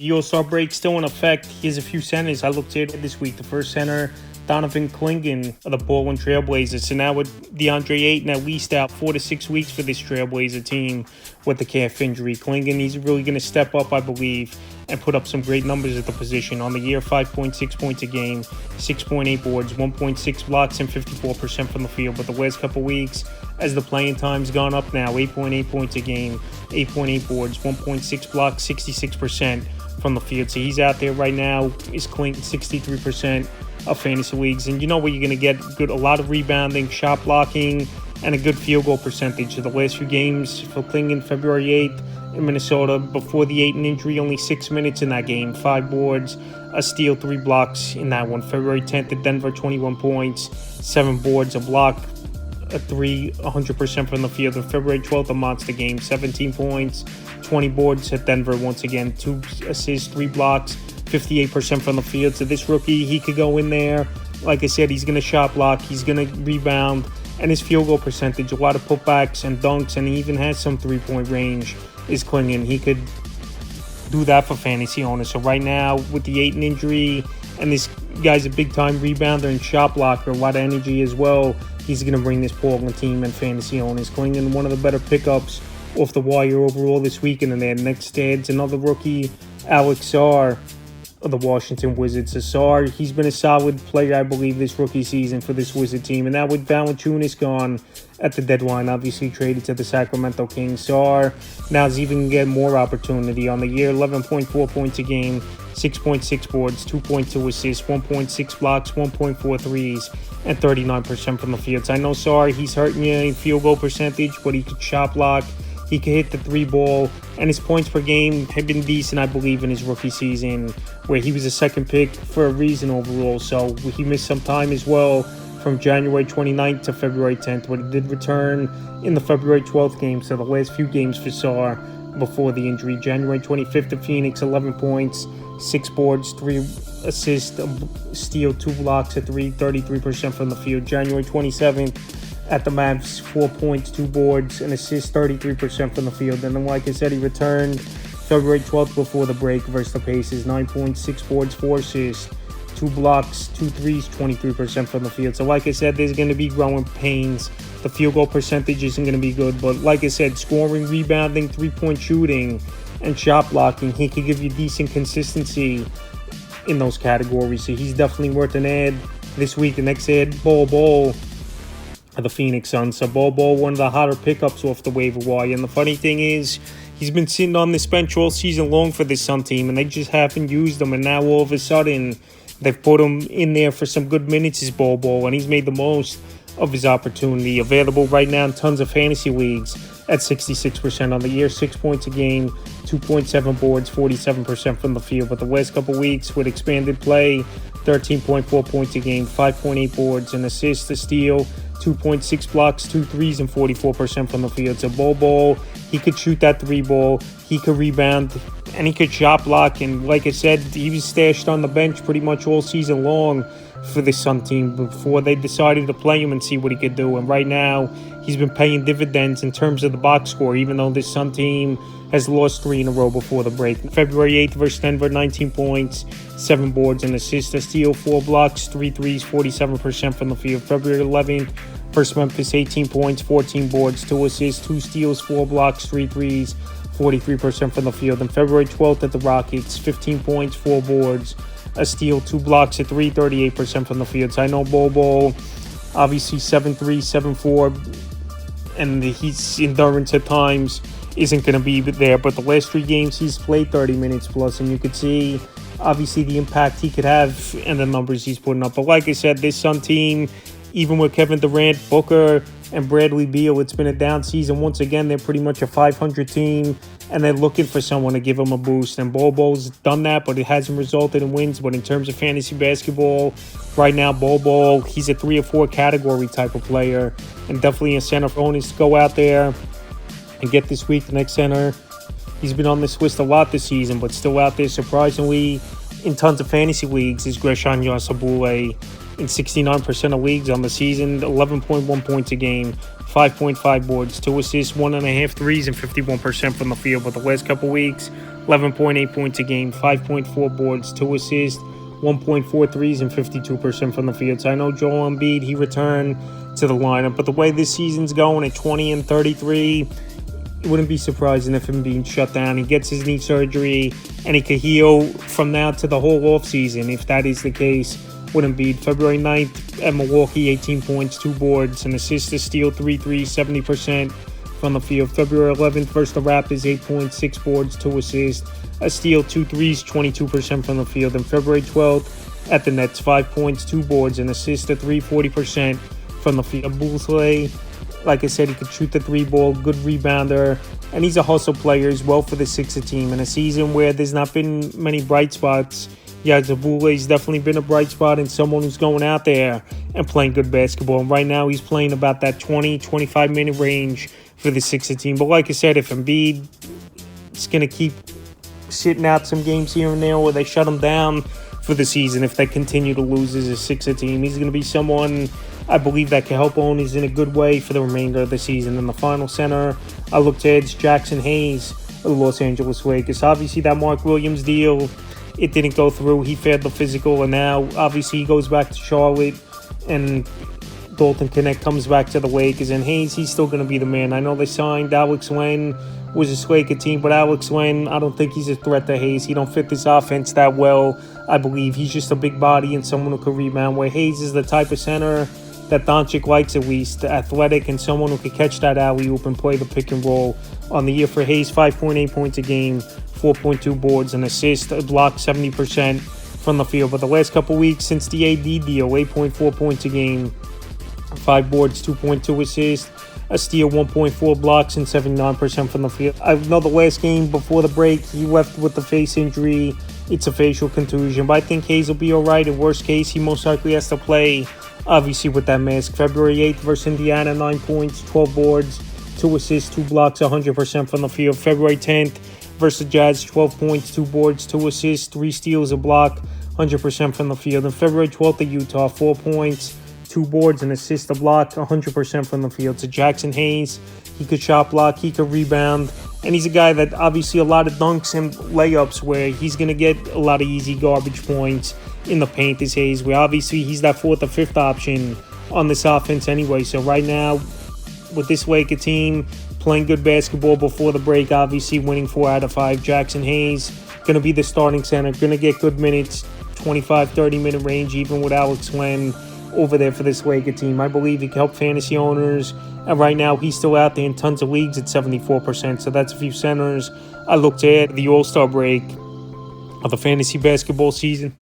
The All-Star break still in effect. Here's a few centers I looked at this week. The first center, Donovan Clingan of the Portland Trailblazers. So now with DeAndre Ayton at least out 4 to 6 weeks for this Trailblazer team with the calf injury. Clingan, he's really going to step up, I believe, and put up some great numbers at the position. On the year, 5.6 points a game, 6.8 boards, 1.6 blocks, and 54% from the field. But the last couple weeks, as the playing time's gone up now, 8.8 points a game, 8.8 boards, 1.6 blocks, 66% from the field. So he's out there right now. Is Clingan 63% of fantasy leagues, and you know where you're going to get a lot of rebounding, shot blocking, and a good field goal percentage. So the last few games for Clingan, February 8th in Minnesota, before the Ayton injury, only 6 minutes in that game, 5 boards, a steal, 3 blocks in that one. February 10th at Denver, 21 points, 7 boards, a block, a 3, 100% from the field. And February 12th, a monster game, 17 points, 20 boards at Denver once again, 2 assists, 3 blocks, 58% from the field. So this rookie, he could go in there. Like I said, he's going to shot block, he's going to rebound, and his field goal percentage, a lot of putbacks and dunks, and he even has some three-point range, is Clingan. He could do that for fantasy owners. So right now, with the Ayton injury, and this guy's a big-time rebounder and shot blocker, a lot of energy as well, he's going to bring this Portland team and fantasy owners. Clingan, one of the better pickups off the wire overall this weekend, and then next adds another rookie, Alex Sarr of the Washington Wizards. Sarr, he's been a solid player, I believe, this rookie season for this Wizard team. And now with Valanciunas gone at the deadline, obviously traded to the Sacramento Kings, Sarr now is even going to get more opportunity. On the year, 11.4 points a game, 6.6 boards, 2.2 assists, 1.6 blocks, 1.4 threes, and 39% from the field. So I know Sarr, he's hurting you in field goal percentage, but he could shot block, he could hit the 3-ball, and his points per game have been decent, I believe, in his rookie season, where he was a second pick for a reason overall. So he missed some time as well from January 29th to February 10th, but he did return in the February 12th game. So the last few games for Sarr before the injury. January 25th to Phoenix, 11 points, 6 boards, 3 assists, a steal, 2 blocks, a 3, 33% from the field. January 27th at the Mavs, 4 points, 2 boards, an assist, 33% from the field. And then, like I said, he returned February 12th before the break versus the Pacers, 9 points, 6 boards, 4 assists, 2 blocks, 2 threes, 23% from the field. So like I said, there's going to be growing pains. The field goal percentage isn't going to be good, but like I said, scoring, rebounding, 3-point shooting, and shot blocking, he could give you decent consistency in those categories. So he's definitely worth an ad this week. The next ad, Bol of the Phoenix Suns. So Bol, one of the hotter pickups off the waiver wire. And the funny thing is, he's been sitting on this bench all season long for this Sun team, and they just haven't used him. And now all of a sudden, they've put him in there for some good minutes as Bol, and he's made the most of his opportunity. Available right now in tons of fantasy leagues at 66% on the year, 6 points a game, 2.7 boards, 47% from the field. But the last couple weeks with expanded play, 13.4 points a game, 5.8 boards, an assist, a steal, 2.6 blocks, 2 threes, and 44% from the field. So Bol, he could shoot that 3-ball, he could rebound, and he could shot block. And like I said, he was stashed on the bench pretty much all season long for the Sun team before they decided to play him and see what he could do. And right now, he's been paying dividends in terms of the box score, even though this Sun team has lost 3 in a row before the break. February 8th versus Denver, 19 points, 7 boards, an assist, a steal, 4 blocks, 3 threes, 47% from the field. February 11th versus Memphis, 18 points, 14 boards, 2 assists, 2 steals, 4 blocks, 3 threes, 43% from the field. And February 12th at the Rockets, 15 points, 4 boards, a steal, 2 blocks, a 3, 38% from the field. So I know Bol, obviously 7'3", 7'4", and his endurance at times isn't going to be there. But the last 3 games, he's played 30 minutes plus, and you could see, obviously, the impact he could have and the numbers he's putting up. But like I said, this Sun team, even with Kevin Durant, Booker, and Bradley Beal, it's been a down season. Once again, they're pretty much a 500 team, and they're looking for someone to give them a boost. And Bol's done that, but it hasn't resulted in wins. But in terms of fantasy basketball, right now, Bol, he's a 3 or 4 category type of player, and definitely a center for owners to go out there and get this week. The next center, he's been on this list a lot this season, but still out there surprisingly in tons of fantasy leagues, is Guerschon Yabusele. In 69% of leagues on the season, 11.1 points a game, 5.5 boards, 2 assists, 1.5 threes, and 51% from the field. But the last couple weeks, 11.8 points a game, 5.4 boards, 2 assists, 1.4 threes, and 52% from the field. So I know Joel Embiid, he returned to the lineup, but the way this season's going at 20 and 33, it wouldn't be surprising if him being shut down. He gets his knee surgery, and he could heal from now to the whole offseason if that is the case. Wouldn't be. February 9th at Milwaukee, 18 points, 2 boards, an assist, a steal, 3 threes, 70% from the field. February 11th versus the Raptors, 8 points, 6 boards, 2 assists, a steal, 2 threes, 22% from the field. And February 12th at the Nets, 5 points, 2 boards, an assist, a 3, 40% from the field. Bousley, like I said, he could shoot the 3 ball, good rebounder, and he's a hustle player as well for the Sixer team. In a season where there's not been many bright spots, yeah, Zabule's definitely been a bright spot and someone who's going out there and playing good basketball. And right now he's playing about that 20-25 minute range for the Sixer team. But like I said, if Embiid is going to keep sitting out some games here and there, or they shut him down for the season, if they continue to lose as a Sixer team, he's going to be someone I believe that can help owners in a good way for the remainder of the season. In the final center, I looked at Jackson Hayes of the Los Angeles Lakers. Obviously, that Mark Williams deal, it didn't go through. He failed the physical, and now obviously he goes back to Charlotte, and Dalton Knecht comes back to the Lakers, and Hayes, he's still going to be the man. I know they signed Alex Len, was a Laker team, but Alex Len, I don't think he's a threat to Hayes. He don't fit this offense that well, I believe. He's just a big body and someone who can rebound, where Hayes is the type of center that Doncic likes, at least, athletic and someone who could catch that alley-oop and play the pick and roll. On the year for Hayes, 5.8 points a game, 4.2 boards, an assist, a block, 70% from the field. But the last couple weeks since the AD deal, 8.4 points a game, 5 boards, 2.2 assists, a steal, 1.4 blocks, and 79% from the field. I know the last game before the break, he left with the face injury. It's a facial contusion, but I think Hayes will be all right. In worst case, he most likely has to play, obviously, with that mask. February 8th versus Indiana, 9 points, 12 boards, 2 assists, 2 blocks, 100% from the field. February 10th versus Jazz, 12 points, 2 boards, 2 assists, 3 steals, a block, 100% from the field. And February 12th at Utah, 4 points, 2 boards, an assist, a block, 100% from the field. So Jackson Hayes, he could shot block, he could rebound, and he's a guy that obviously a lot of dunks and layups where he's going to get a lot of easy garbage points in the paint is Hayes, where obviously he's that 4th or 5th option on this offense anyway. So right now, with this Laker team playing good basketball before the break, obviously winning 4 out of 5, Jackson Hayes going to be the starting center, going to get good minutes, 25-30 minute range, even with Alex Len over there for this Laker team. I believe he can help fantasy owners, and right now he's still out there in tons of leagues at 74%. So that's a few centers I looked at the All-Star break of the fantasy basketball season.